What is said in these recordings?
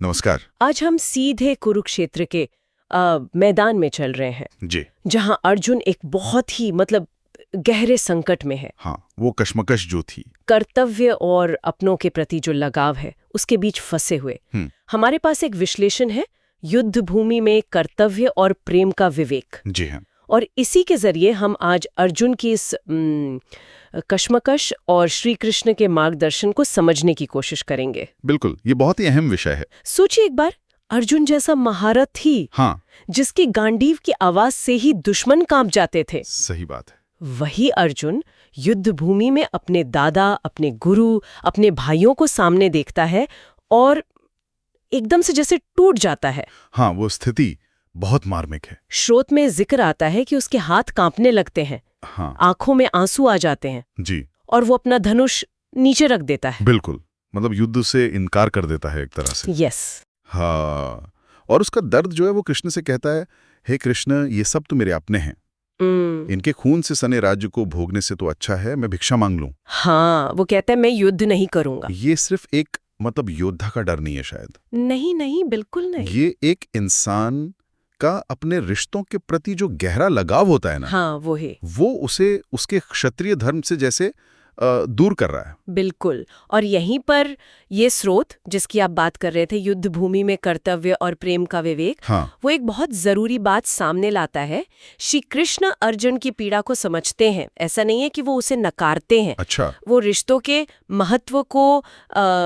नमस्कार आज हम सीधे कुरुक्षेत्र के मैदान में चल रहे हैं जी। जहां अर्जुन एक बहुत ही गहरे संकट में है। हाँ, वो कश्मकश जो थी, कर्तव्य और अपनों के प्रति जो लगाव है उसके बीच फंसे हुए। हमारे पास एक विश्लेषण है, युद्ध भूमि में कर्तव्य और प्रेम का विवेक। जी हाँ। और इसी के जरिए हम आज अर्जुन की इस कश्मकश और श्री कृष्ण के मार्गदर्शन को समझने की कोशिश करेंगे। बिल्कुल, ये बहुत ही अहम विषय है। सोचिए एक बार, अर्जुन जैसा महारथी, हाँ, जिसकी गांडीव की आवाज से ही दुश्मन कांप जाते थे, सही बात है। वही अर्जुन युद्ध भूमि में अपने दादा, अपने गुरु, अपने भाइयों को सामने देखता है और एकदम से जैसे टूट जाता है। हाँ, वो स्थिति बहुत मार्मिक है। स्रोत में जिक्र आता है कि उसके हाथ कांपने लगते हैं, हाँ, आंखों में आंसू आ जाते हैं जी, और वो अपना धनुष नीचे रख देता है। बिल्कुल, मतलब युद्ध से इनकार कर देता है एक तरह से। यस। हाँ, और उसका दर्द जो है वो कृष्ण से कहता है, हे कृष्ण, ये सब तो मेरे अपने हैं। इनके खून से सने राज्य को भोगने से तो अच्छा है मैं भिक्षा मांग लूं। हाँ, वो कहता है मैं युद्ध नहीं करूंगा। ये सिर्फ एक योद्धा का डर नहीं है शायद। नहीं नहीं, बिल्कुल नहीं। ये एक इंसान का अपने रिश्तों के प्रति जो गहरा लगाव होता है ना, हाँ, वो है। वो उसे उसके क्षत्रिय धर्म से जैसे दूर कर रहा है। बिल्कुल। और यहीं पर ये स्रोत जिसकी आप बात कर रहे थे, युद्ध भूमि में कर्तव्य और प्रेम का विवेक, हाँ, वो एक बहुत जरूरी बात सामने लाता है। श्री कृष्ण अर्जुन की पीड़ा को समझते हैं, ऐसा नहीं है कि वो उसे नकारते हैं। अच्छा। वो रिश्तों के महत्व को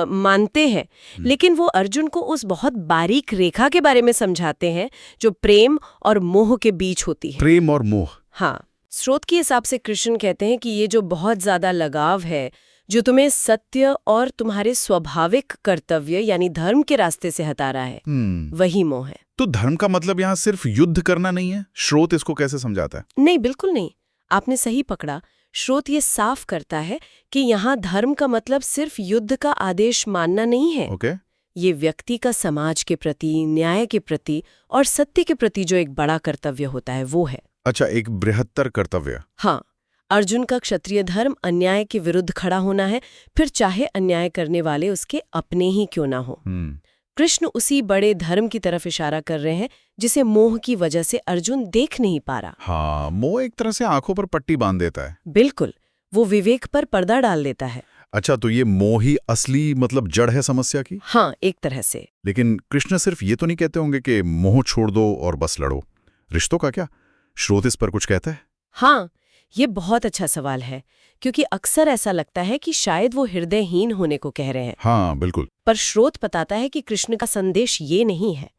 मानते हैं, लेकिन वो अर्जुन को उस बहुत बारीक रेखा के बारे में समझाते हैं जो प्रेम और मोह के बीच होती है। प्रेम और मोह। हाँ, स्रोत के हिसाब से कृष्ण कहते हैं कि ये जो बहुत ज्यादा लगाव है, जो तुम्हें सत्य और तुम्हारे स्वाभाविक कर्तव्य यानी धर्म के रास्ते से हटा रहा है, वही मोह है। तो धर्म का मतलब यहाँ सिर्फ युद्ध करना नहीं है? स्रोत इसको कैसे समझाता है? नहीं, बिल्कुल नहीं, आपने सही पकड़ा। स्रोत ये साफ करता है कि यहाँ धर्म का मतलब सिर्फ युद्ध का आदेश मानना नहीं है। ओके। ये व्यक्ति का समाज के प्रति, न्याय के प्रति और सत्य के प्रति जो एक बड़ा कर्तव्य होता है वो है। अच्छा, एक बृहत्तर कर्तव्य। हाँ, अर्जुन का क्षत्रिय धर्म अन्याय के विरुद्ध खड़ा होना है, फिर चाहे अन्याय करने वाले उसके अपने ही क्यों ना हो। कृष्ण उसी बड़े धर्म की तरफ इशारा कर रहे हैं जिसे मोह की वजह से अर्जुन देख नहीं पा रहा। हाँ, मोह एक तरह से आंखों पर पट्टी बांध देता है। बिल्कुल, वो विवेक पर पर्दा डाल देता है। अच्छा, तो ये मोह ही असली जड़ है समस्या की? हाँ, एक तरह से। लेकिन कृष्ण सिर्फ ये तो नहीं कहते होंगे कि मोह छोड़ दो और बस लड़ो। रिश्तों का क्या? स्रोत इस पर कुछ कहता है? हाँ, ये बहुत अच्छा सवाल है, क्योंकि अक्सर ऐसा लगता है कि शायद वो हृदयहीन होने को कह रहे हैं। हाँ, बिल्कुल। पर स्रोत बताता है कि कृष्ण का संदेश ये नहीं है।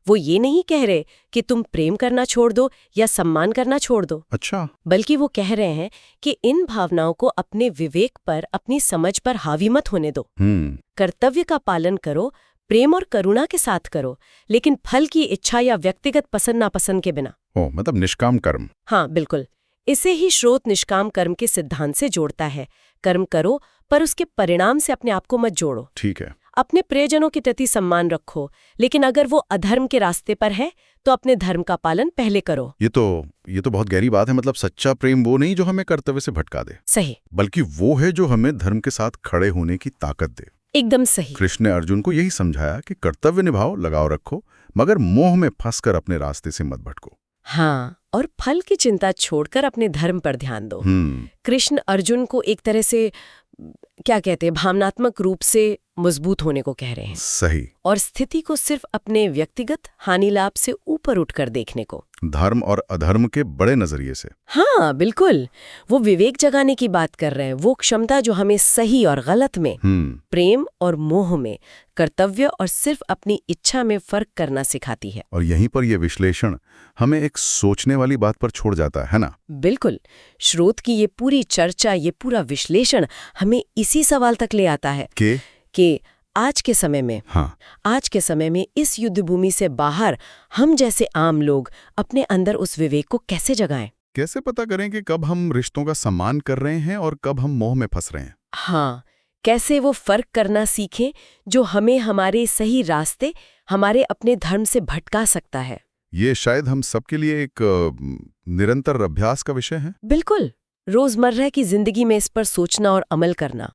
वो ये नहीं कह रहे कि तुम प्रेम करना छोड़ दो या सम्मान करना छोड़ दो। अच्छा। बल्कि वो कह रहे हैं कि इन भावनाओं को अपने विवेक पर, अपनी समझ पर हावी मत होने दो। कर्तव्य का पालन करो, प्रेम और करुणा के साथ करो, लेकिन फल की इच्छा या व्यक्तिगत पसंद नापसंद के बिना। मतलब निष्काम कर्म। हाँ, बिल्कुल। इसे ही स्रोत निष्काम कर्म के सिद्धांत से जोड़ता है। कर्म करो पर उसके परिणाम से अपने आप को मत जोड़ो। ठीक है। अपने प्रियजनों के प्रति सम्मान रखो, लेकिन अगर वो अधर्म के रास्ते पर है तो अपने धर्म का पालन पहले करो। ये तो बहुत गहरी बात है। सच्चा प्रेम वो नहीं जो हमें कर्तव्य से भटका दे। सही। बल्कि वो है जो हमें धर्म के साथ खड़े होने की ताकत दे। एकदम सही। कृष्ण ने अर्जुन को यही समझाया कि कर्तव्य निभाओ, लगाव रखो, मगर मोह में फंसकर अपने रास्ते से मत भटको। हाँ, और फल की चिंता छोड़कर अपने धर्म पर ध्यान दो। कृष्ण अर्जुन को एक तरह से क्या कहते हैं, भावनात्मक रूप से मजबूत होने को कह रहे हैं। सही। और स्थिति को सिर्फ अपने व्यक्तिगत हानि लाभ से ऊपर उठकर देखने को, धर्म और अधर्म के बड़े नजरिए से। हाँ, बिल्कुल। वो विवेक जगाने की बात कर रहे हैं, वो क्षमता जो हमें सही और गलत में, प्रेम और मोह में, कर्तव्य और सिर्फ अपनी इच्छा में फर्क करना सिखाती है। और यहीं पर यह विश्लेषण हमें एक सोचने वाली बात पर छोड़ जाता है ना? बिल्कुल। स्रोत की ये पूरी चर्चा, ये पूरा विश्लेषण हमें इसी सवाल तक ले आता है कि आज के समय में, आज के समय में इस युद्ध भूमि से बाहर हम जैसे आम लोग अपने अंदर उस विवेक को कैसे जगाएं? कैसे पता करें कि कब हम रिश्तों का सम्मान कर रहे हैं और कब हम मोह में फंस रहे हैं? हाँ, कैसे वो फर्क करना सीखें जो हमें हमारे सही रास्ते, हमारे अपने धर्म से भटका सकता है। ये शायद हम सबके लिए एक निरंतर अभ्यास का विषय है। बिल्कुल, रोजमर्रा की जिंदगी में इस पर सोचना और अमल करना।